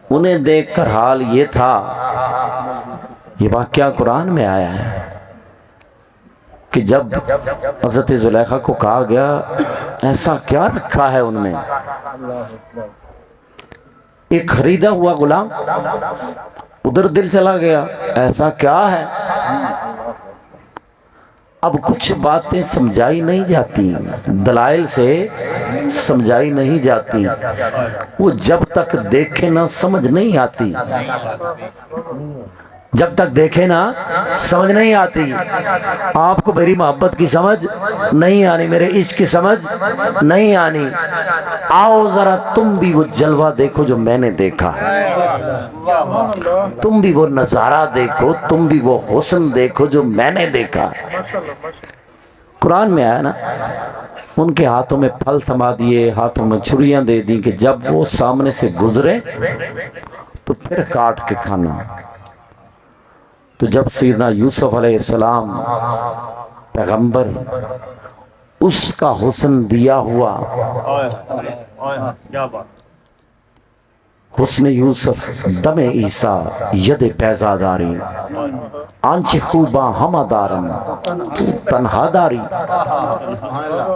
انہیں دیکھ کر حال یہ تھا، یہ واقعہ قرآن میں آیا ہے کہ جب حضرت زلیخا کو کہا گیا ایسا کیا رکھا ہے ان میں، ایک خریدا ہوا غلام، ادھر دل چلا گیا ایسا کیا ہے۔ اب کچھ باتیں سمجھائی نہیں جاتی، دلائل سے سمجھائی نہیں جاتی، وہ جب تک دیکھے نہ سمجھ نہیں آتی، جب تک دیکھے نا سمجھ نہیں آتی۔ آپ کو میری محبت کی سمجھ نہیں آنی، میرے عشق کی سمجھ نہیں آنی، آؤ ذرا تم بھی وہ جلوہ دیکھو جو میں نے دیکھا ہے، تم بھی وہ نظارہ دیکھو، تم بھی وہ حسن دیکھو جو میں نے دیکھا ہے۔ قرآن میں آیا نا، ان کے ہاتھوں میں پھل تھما دیے، ہاتھوں میں چھریاں دے دیں کہ جب وہ سامنے سے گزرے تو پھر کاٹ کے کھانا۔ تو جب سیدنا یوسف علیہ السلام پیغمبر اس کا حسن دیا ہوا، حسن یوسف دم عیسیٰ ید پیزاداری آنچ خوباں ہمہ دارم تو تنہا داری.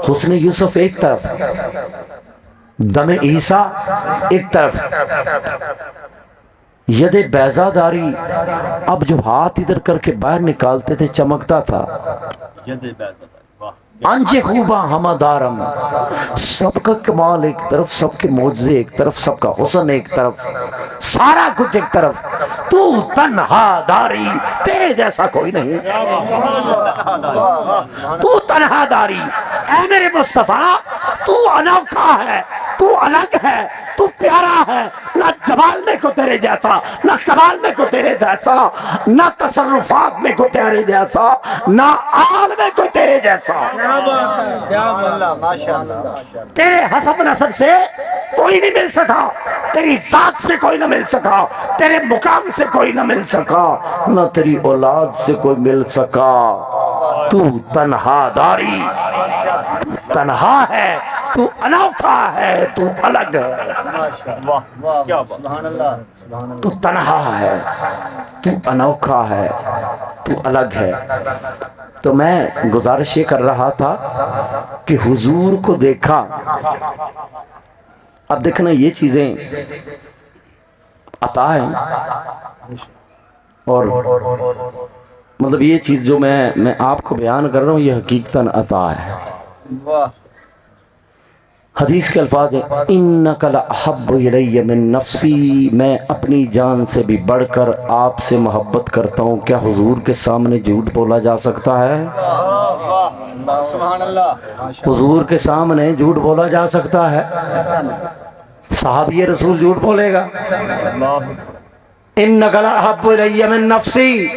حسن یوسف ایک طرف، دم عیسیٰ ایک طرف، ید بیضا داری. اب جو ہاتھ ادھر کر کے باہر نکالتے تھے چمکتا تھا. آنچ خوباں ہمہ دارم، سب کا کمال ایک طرف، سب کے معجزے ایک طرف، سب کا حسن ایک طرف، سارا کچھ ایک طرف. تو تنہا داری، تیرے جیسا کوئی نہیں. تو تنہا داری، اے میرے مصطفیٰ تو انوکھا ہے، تو الگ ہے، تو پیارا ہے. نہ جمال میں کو تیرے جیسا، نہ کمال میں کو تیرے جیسا، نہ تصرفات میں کو تیرے جیسا، نہ آل میں کو تیرے جیسا. تیرے حسب نسب سے کوئی نہیں مل سکا، تیری ذات سے کوئی نہ مل سکا، تیرے مقام سے کوئی نہ مل سکا، نہ تیری اولاد سے کوئی مل سکا. تو تنہا داری، تنہا ہے، تو انوکھا ہے، تو الگ ہے. تو تنہا ہے، تو انوکھا ہے، تو الگ ہے. تو میں گزارش یہ کر رہا تھا کہ حضور کو دیکھا. اب دیکھنا یہ چیزیں عطا ہے، اور مطلب یہ چیز جو میں آپ کو بیان کر رہا ہوں یہ حقیقتاً عطا ہے. حدیث کے الفاظ ہیں اِنَّكَ لَأَحَبُّ إِلَيَّ مِن نَفْسِي، میں اپنی جان سے بھی بڑھ کر آپ سے محبت کرتا ہوں. کیا حضور کے سامنے جھوٹ بولا جا سکتا ہے؟ حضور کے سامنے جھوٹ بولا جا سکتا ہے؟ صحابی رسول جھوٹ بولے گا؟ اِنَّكَ لَأَحَبُّ إِلَيَّ مِن نَفْسِي،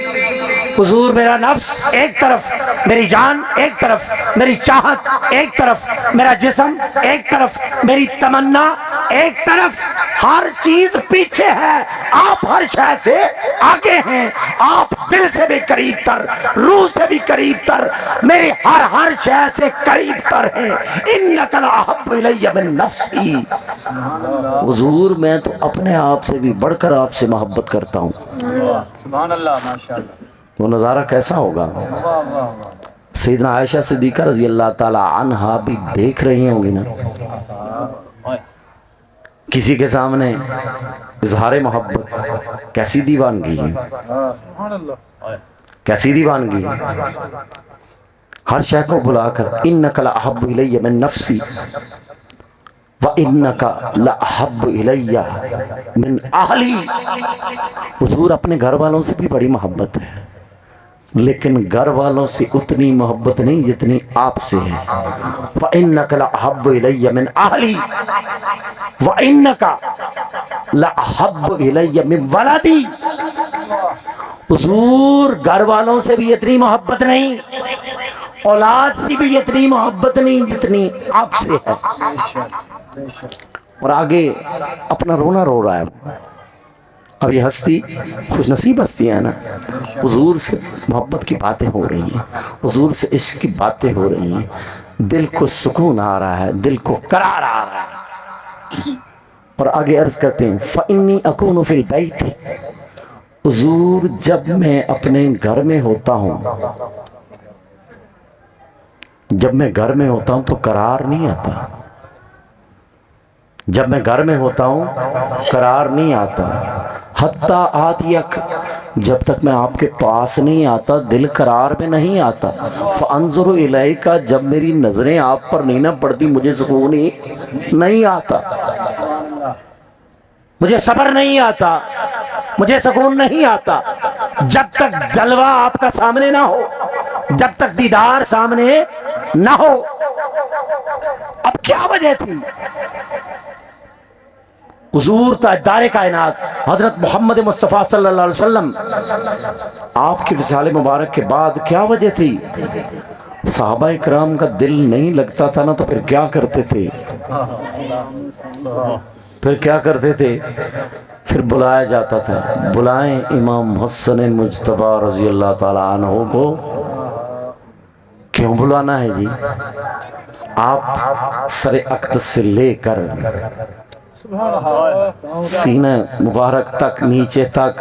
حضور میرا نفس ایک طرف، میری جان ایک طرف، میری چاہت ایک طرف، میرا جسم ایک طرف، میری تمنا ایک طرف، ہر چیز پیچھے ہے. آپ ہر شے سے آگے ہیں، آپ دل سے بھی قریب تر، روح سے بھی قریب تر، میری ہر شے سے قریب تر ہیں. اِنَّكَ لَأَحَبُّ إِلَيَّ مِن نَفْسِي، حضور میں تو اپنے آپ سے بھی بڑھ کر آپ سے محبت کرتا ہوں. سبحان اللہ، ماشاءاللہ. وہ نظارہ کیسا ہوگا؟ سیدنا عائشہ صدیقہ رضی اللہ تعالی عنہا بھی دیکھ رہی ہوں گی نا. کسی کے سامنے اظہار محبت کیسی دیوانگی ہے، کیسی دیوانگی. ہر شے کو بلا کر اِنَّكَ لَأَحَبُّ إِلَيَّ مِن نَفْسِي وَإِنَّكَ لَأَحَبُّ إِلَيَّ مِنْ أَهْلِي. حضور اپنے گھر والوں سے بھی بڑی محبت ہے، لیکن گھر والوں سے اتنی محبت نہیں جتنی آپ سے ہے. وَإِنَّكَ لَأَحَبُّ إِلَيَّ مِنْ أَهْلِي وَإِنَّكَ لَأَحَبُّ إِلَيَّ مِنْ وَلَدِي. حضور گھر والوں سے بھی اتنی محبت نہیں، اولاد سے بھی اتنی محبت نہیں جتنی آپ سے ہے. اور آگے اپنا رونا رو رہا ہے. اب یہ ہستی خوش نصیب ہستی ہے نا، حضور سے محبت کی باتیں ہو رہی ہیں، حضور سے عشق کی باتیں ہو رہی ہیں، دل کو سکون آ رہا ہے، دل کو قرار آ رہا ہے. اور آگے عرض کرتے ہیں فَإِنِّي أَكُونُ فِي الْبَيْتِ. حضور جب میں اپنے گھر میں ہوتا ہوں، جب میں گھر میں ہوتا ہوں تو قرار نہیں آتا. جب میں گھر میں ہوتا ہوں قرار نہیں آتا. حتیٰ آتیک، جب تک میں آپ کے پاس نہیں آتا دل قرار میں نہیں آتا. فانظر الیک، جب میری نظریں آپ پر نہیں نہ پڑتی مجھے سکون ہی نہیں آتا، مجھے صبر نہیں آتا، مجھے سکون نہیں آتا. جب تک جلوہ آپ کا سامنے نہ ہو، جب تک دیدار سامنے نہ ہو. اب کیا وجہ تھی؟ حضور تاجدار کائنات حضرت محمد مصطفیٰ صلی اللہ علیہ وسلم، آپ کے وصال مبارک کے بعد کیا وجہ تھی؟ صحابہ اکرام کا دل نہیں لگتا تھا نا، تو پھر کیا کرتے تھے؟ پھر کیا کرتے تھے؟ پھر بلایا جاتا تھا، بلائیں امام حسن مجتبیٰ رضی اللہ تعالیٰ عنہ کو. کیوں بلانا ہے جی؟ آپ سر اقدس سے لے کر سینہ مبارک تک نیچے تک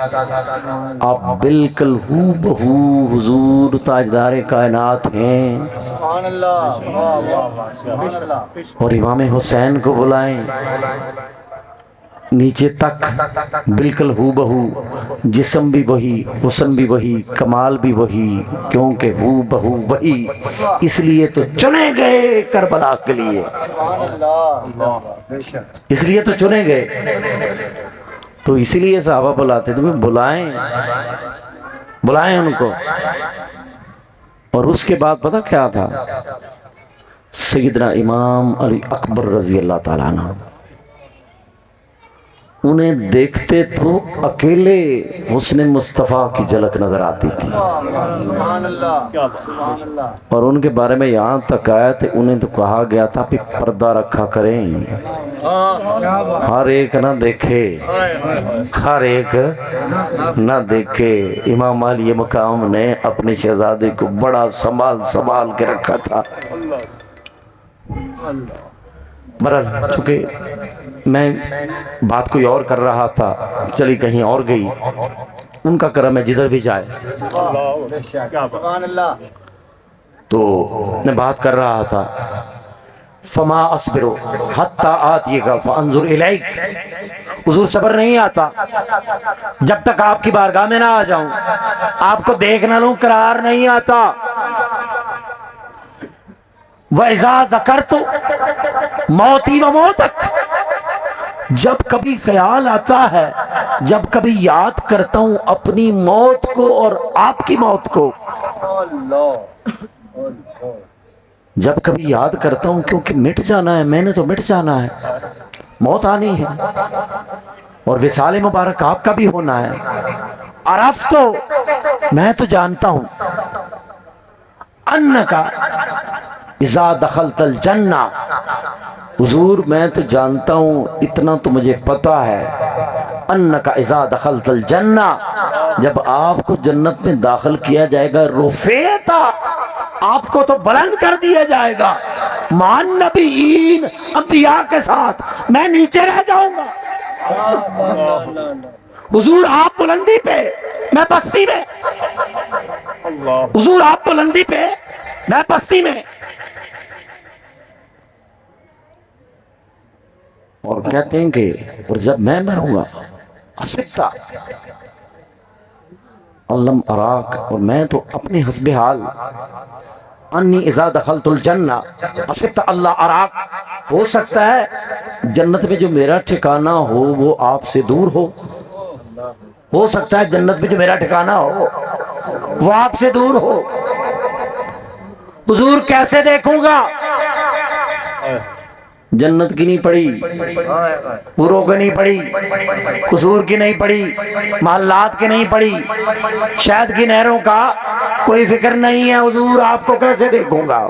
آپ بالکل ہو بہو حضور تاجدار کائنات ہیں. سبحان اللہ. واہ واہ واہ. سبحان اللہ. اور امام حسین کو بلائیں نیچے تک بالکل ہو بہو، جسم بھی وہی، حسن بھی وہی، کمال بھی وہی، کیونکہ ہو بہو وہی، اس لیے تو چنے گئے کربلا کے لیے. سبحان اللہ. بے شک. اس لیے تو چنے گئے. تو اسی لیے صحابہ بلاتے تھے. بلائیں ان کو. اور اس کے بعد پتہ کیا تھا؟ سیدنا امام علی اکبر رضی اللہ تعالیٰ عنہ، انہیں دیکھتے تو اکیلے حسن مصطفیٰ کی جھلک نظر آتی تھی. سبحان اللہ. سبحان اللہ. اور ان کے بارے میں یہاں تک آیا تھے انہیں تو کہا گیا تھا کہ پردہ رکھا کریں، ہر ایک نہ دیکھے، ہر ایک نہ دیکھے. امام علی مقام نے اپنے شہزادے کو بڑا سنبھال کے رکھا تھا. برحال چونکہ میں بات کوئی اور کر رہا تھا، چلی کہیں اور گئی. ان کا کرم ہے جدھر بھی جائے. بے شک. سبحان اللہ. تو میں بات کر رہا تھا فما اصبرو حتی آتیک فانظر الیک. حضور صبر نہیں آتا جب تک آپ کی بارگاہ میں نہ آ جاؤں، آپ کو دیکھ نہ لوں، قرار نہیں آتا. وَإِذَا ذَكَرْتُ مَوْتِي وَمَوْتَكَ، جب کبھی خیال آتا ہے، جب کبھی یاد کرتا ہوں اپنی موت کو اور آپ کی موت کو، جب کبھی یاد کرتا ہوں، کیونکہ مٹ جانا ہے، میں نے تو مٹ جانا ہے، موت آنی ہے، اور وصال مبارک آپ کا بھی ہونا ہے. عرفت، میں تو جانتا ہوں، انکا اذا دخلت الجنہ، حضور میں تو جانتا ہوں، اتنا تو مجھے پتا ہے، انکا اذا دخلت الجنہ، جب آپ کو جنت میں داخل کیا جائے گا، رفعت، آپ کو تو بلند کر دیا جائے گا، مان نبیین، انبیاء کے ساتھ، میں نیچے رہ جاؤں گا. حضور آپ بلندی پہ، میں بستی میں. حضور آپ بلندی پہ، میں بستی میں. اور کہتے ہیں کہ اور جب میں مروں گا اسکتا علم اراک، اور میں تو اپنے حسب حال، انی اذا دخلت الجنہ اسکتا اللہ اراک، ہو سکتا ہے جنت میں جو میرا ٹھکانہ ہو وہ آپ سے دور ہو سکتا ہے جنت میں جو میرا ٹھکانہ ہو وہ آپ سے دور ہو. حضور کیسے دیکھوں گا؟ جنت کی نہیں پڑی، پوروں کی نہیں پڑی، قصور کی نہیں پڑی، محلات کی نہیں پڑی، شہد کی نہروں کا کوئی فکر نہیں ہے. حضور آپ کو کیسے دیکھوں گا؟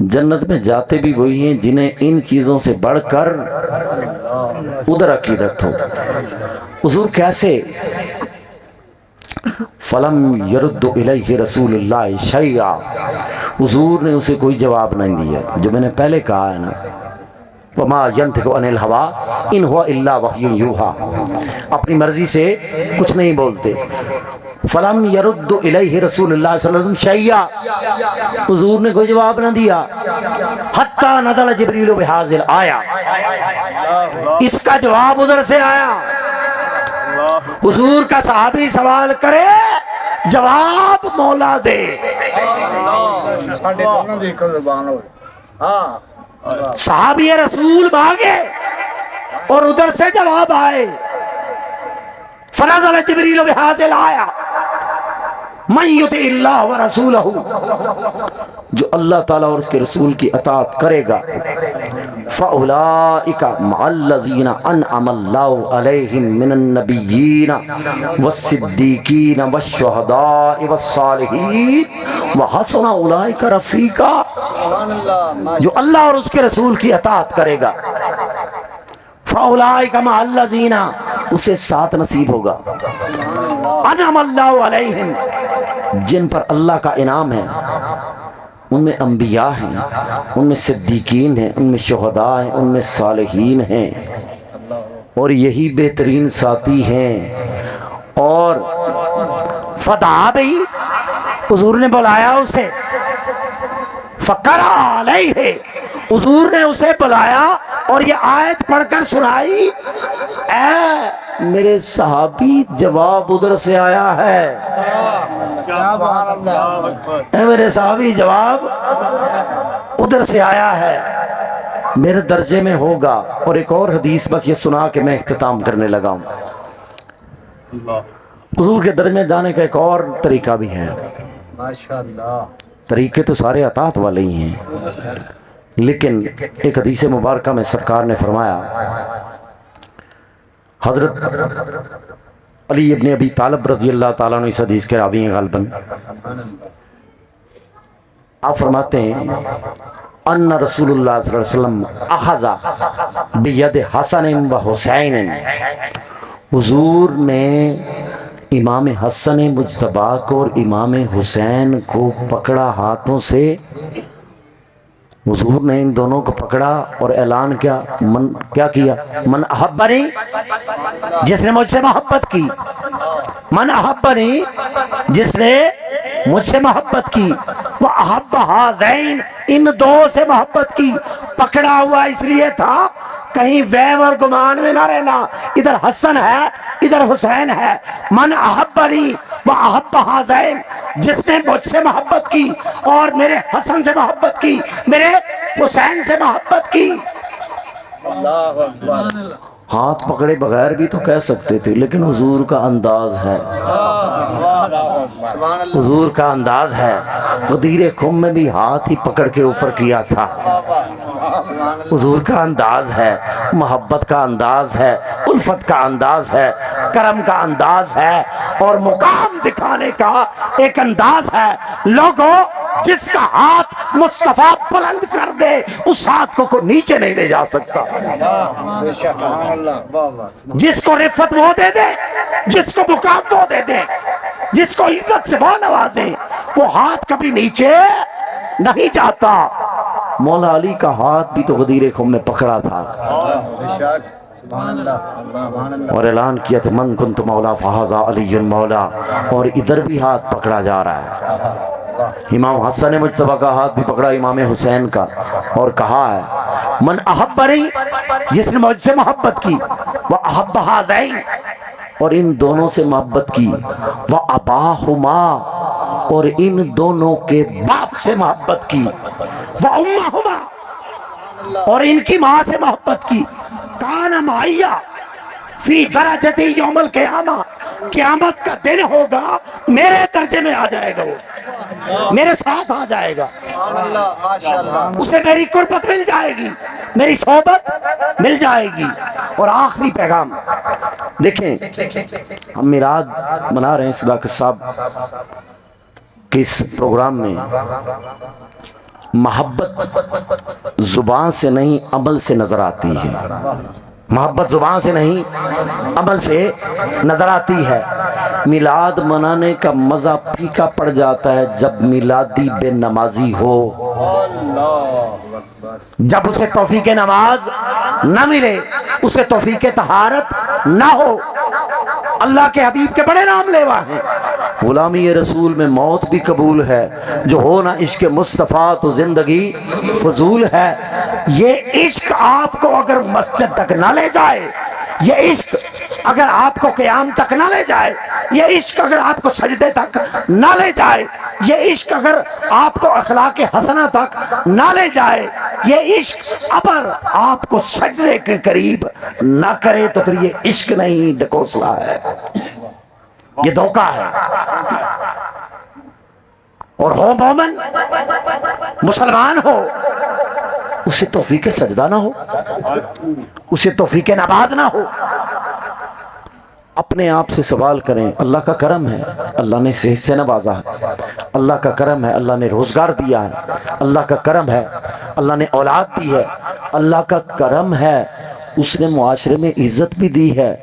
جنت میں جاتے بھی وہی ہیں جنہیں ان چیزوں سے بڑھ کر ادھر عقیدت ہو. حضور کیسے؟ فلم یرد الیہ رسول اللہ شیئا، حضور نے اسے کوئی جواب نہیں دیا. جو میں نے پہلے کہا ہے نا، وما ینطق عن الہوی ان هو الا وحی یوحی، اپنی مرضی سے کچھ نہیں بولتے. فلم یرد الیہ رسول اللہ صلی اللہ علیہ وسلم شیئا، حضور نے کوئی جواب نہ دیا. حتی نزل جبریل بہذا الآیہ، اس کا جواب ادھر سے آیا. حضور کا صحابی سوال کرے، جواب مولا دے. صحابی رسول مانگے اور ادھر سے جواب آئے. فنزل جبریل بہذا الآیہ من یطع اللہ ورسولہ، جو اللہ تعالیٰ اور اس کے رسول کی اطاعت کرے گا، فَأُولَئِكَ مَعَ الَّذِينَ أَنْعَمَ اللَّهُ عَلَيْهِمْ مِنَ النَّبِيِّينَ وَالصِّدِّيقِينَ وَالشُّهَدَاءِ وَالصَّالِحِينَ وَحَسُنَ أُولَئِكَ رَفِیقًا، جو اللہ اور اس کے رسول کی اطاعت کرے گا، فَأُولَئِكَ مَعَ الَّذِينَ، اسے ساتھ نصیب ہوگا، انعم اللہ علیہم، جن پر اللہ کا انعام ہے، ان میں انبیاء ہیں، ان میں صدیقین ہیں، ان میں شہداء ہیں، ان میں صالحین ہیں، اور یہی بہترین ساتھی ہیں۔ اور فدعا بھی حضور نے بلایا اسے، فقرأ علیہ، حضور نے اسے بلایا اور یہ آیت پڑھ کر سنائی، اے میرے صحابی جواب ادھر سے آیا ہے، اے میرے صحابی جواب ادھر سے آیا ہے، میرے درجے میں ہوگا۔ اور ایک اور حدیث بس یہ سنا کے میں اختتام کرنے لگا ہوں۔ حضور کے درجے میں جانے کا ایک اور طریقہ بھی ہے، ماشاءاللہ، طریقے تو سارے اطاعت والے ہی ہیں، لیکن ایک حدیث مبارکہ میں سرکار نے فرمایا، حضرت علی ابن ابی طالب رضی اللہ تعالیٰ عنہ اس حدیث کے راوی ہیں غالباً، آپ فرماتے ہیں ان رسول اللہ صلی اللہ علیہ وسلم اخذ بید حسن و حسین، حضور نے امام حسن مجتبی کو اور امام حسین کو پکڑا ہاتھوں سے، حضور نے ان دونوں کو پکڑا اور اعلان کیا کیا، من احبنی، جس نے مجھ سے محبت کی، من احبنی، جس نے مجھ سے محبت کی، وہ احب ہذین، ان دو سے محبت کی۔ پکڑا ہوا اس لیے تھا کہیں وہم اور گمان میں نہ رہنا، ادھر حسن ہے ادھر حسین ہے۔ من احبنی و احب ہذین، جس نے مجھ سے محبت کی اور میرے حسن سے محبت کی، میرے حسین سے محبت کی۔ ہاتھ پکڑے بغیر بھی تو کہہ سکتے تھے، لیکن حضور کا انداز ہے، حضور کا انداز ہے۔ غدیر خم میں بھی ہاتھ ہی پکڑ کے اوپر کیا تھا، حضور کا انداز ہے، محبت کا انداز ہے، الفت کا انداز ہے، کرم کا انداز ہے، اور مقام دکھانے کا ایک انداز ہے۔ لوگوں، جس کا ہاتھ مصطفیٰ بلند کر دے اس ہاتھ کو کوئی نیچے نہیں لے جا سکتا، جس کو رفت وہ دے دے، جس کو مقام وہ دے دے، جس کو عزت سے وہ نوازے، وہ ہاتھ کبھی نیچے نہیں جاتا۔ مولا علی کا ہاتھ بھی تو غدیر خم میں پکڑا تھا اور اعلان کیا تھا من کنت مولا فہذا علی مولا، اور ادھر بھی ہاتھ پکڑا جا رہا ہے۔ امام حسن مجتبی کا ہاتھ بھی پکڑا امام حسین کا اور کہا ہے من احبنی، جس نے مجھ سے محبت کی، وہ احب ہذین، اور ان دونوں سے محبت کی، وہ اباہما، اور ان دونوں کے باپ سے محبت کی، وہ امہما، اور ان کی ماں سے محبت کی، کان معیہ فی درجتی یوم القیامہ، قیامت کا دن ہوگا میرے درجے میں آ جائے گا، وہ میرے ساتھ آ جائے گا، اسے میری قربت مل جائے گی، میری صحبت مل جائے گی۔ اور آخری پیغام دیکھیں، ہم میلاد منا رہے ہیں صداقت صاحب کہ اس پروگرام میں محبت زبان سے نہیں عمل سے نظر آتی ہے، محبت زبان سے نہیں عمل سے نظر آتی ہے۔ میلاد منانے کا مزہ پھیکا پڑ جاتا ہے جب میلادی بے نمازی ہو، جب اسے توفیق نماز نہ ملے، اسے توفیق طہارت نہ ہو۔ اللہ کے حبیب کے بڑے نام لیوا ہیں، غلامی رسول میں موت بھی قبول ہے، جو ہو نہ عشق مصطفیٰ تو زندگی فضول ہے۔ یہ عشق آپ کو اگر مسجد تک نہ لے جائے، یہ عشق اگر آپ کو قیام تک نہ لے جائے، یہ عشق اگر آپ کو سجدے تک نہ لے جائے، یہ عشق اگر آپ کو اخلاق حسنہ تک نہ لے جائے، یہ عشق اگر آپ کو سجدے کے قریب نہ کرے تو پھر یہ عشق نہیں، ڈکوسلا ہے، یہ دھوکہ ہے۔ اور ہو مومن، مسلمان ہو، اسے توفیق سجدہ نہ ہو، اسے توفیق نماز نہ ہو۔ اپنے آپ سے سوال کریں، اللہ کا کرم ہے، اللہ نے صحت سے نوازا ہے، اللہ کا کرم ہے، اللہ نے روزگار دیا ہے، اللہ کا کرم ہے، اللہ نے اولاد دی ہے، اللہ کا کرم ہے، اس نے معاشرے میں عزت بھی دی ہے،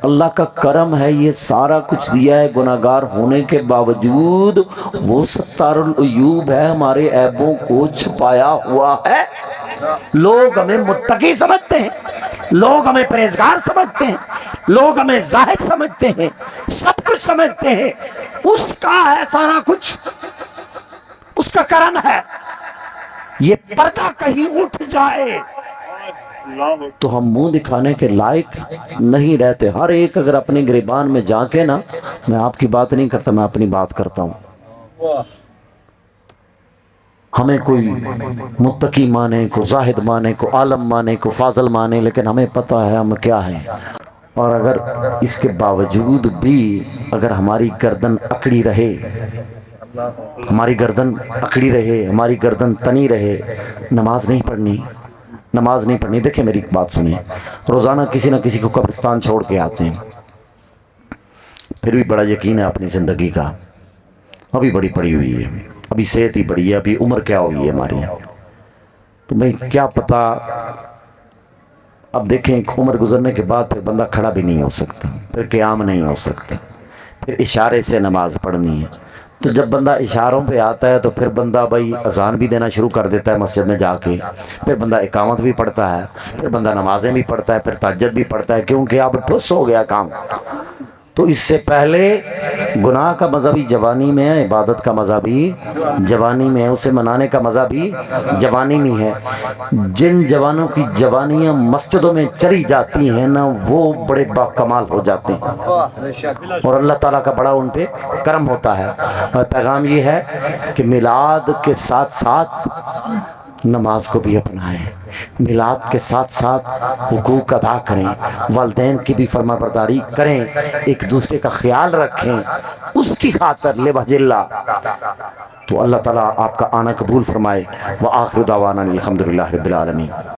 اللہ کا کرم ہے، یہ سارا کچھ دیا ہے، گناہگار ہونے کے باوجود وہ ستار العیوب ہے، ہمارے عیبوں کو چھپایا ہوا ہے۔ لوگ ہمیں متقی سمجھتے ہیں، لوگ ہمیں پرہیزگار سمجھتے ہیں، لوگ ہمیں زاہد سمجھتے ہیں، سب کچھ سمجھتے ہیں، اس کا ہے سارا کچھ، اس کا کرم ہے۔ یہ پردہ کہیں اٹھ جائے تو ہم منہ دکھانے کے لائق نہیں رہتے۔ ہر ایک اگر اپنے گریبان میں جا کے نا، میں آپ کی بات نہیں کرتا، میں اپنی بات کرتا ہوں، ہمیں کوئی متقی مانے، کو زاہد مانے، کو عالم مانے، کو فاضل مانے، لیکن ہمیں پتہ ہے ہم کیا ہیں۔ اور اگر اس کے باوجود بھی اگر ہماری گردن اکڑی رہے، ہماری گردن اکڑی رہے، ہماری گردن تنی رہے، نماز نہیں پڑھنی، نماز نہیں پڑھنی۔ دیکھیں میری بات سنیں، روزانہ کسی نہ کسی کو قبرستان چھوڑ کے آتے ہیں، پھر بھی بڑا یقین ہے اپنی زندگی کا، ابھی بڑی پڑی ہوئی ہے، ابھی صحت ہی بڑی ہے، ابھی عمر کیا ہوئی ہے ہماری، تو بھئی کیا پتا۔ اب دیکھیں ایک عمر گزرنے کے بعد پھر بندہ کھڑا بھی نہیں ہو سکتا، پھر قیام نہیں ہو سکتا، پھر اشارے سے نماز پڑھنی ہے۔ تو جب بندہ اشاروں پہ آتا ہے تو پھر بندہ بھائی اذان بھی دینا شروع کر دیتا ہے مسجد میں جا کے، پھر بندہ اقامت بھی پڑھتا ہے، پھر بندہ نمازیں بھی پڑھتا ہے، پھر تہجد بھی پڑھتا ہے، کیونکہ اب ٹھس ہو گیا کام۔ تو اس سے پہلے گناہ کا مزہ بھی جوانی میں ہے، عبادت کا مزہ بھی جوانی میں ہے، اسے منانے کا مزہ بھی جوانی میں ہے۔ جن جوانوں کی جوانیاں مسجدوں میں چلی جاتی ہیں نا، وہ بڑے باکمال ہو جاتے ہیں، اور اللہ تعالیٰ کا بڑا ان پہ کرم ہوتا ہے۔ اور پیغام یہ ہے کہ میلاد کے ساتھ ساتھ نماز کو بھی اپنائیں، میلاد کے ساتھ ساتھ حقوق ادا کریں، والدین کی بھی فرما برداری کریں، ایک دوسرے کا خیال رکھیں، اس کی خاطر لوجہ اللہ۔ تو اللہ تعالیٰ آپ کا آنا قبول فرمائے۔ وآخر دعوانا الحمدللہ رب العالمین۔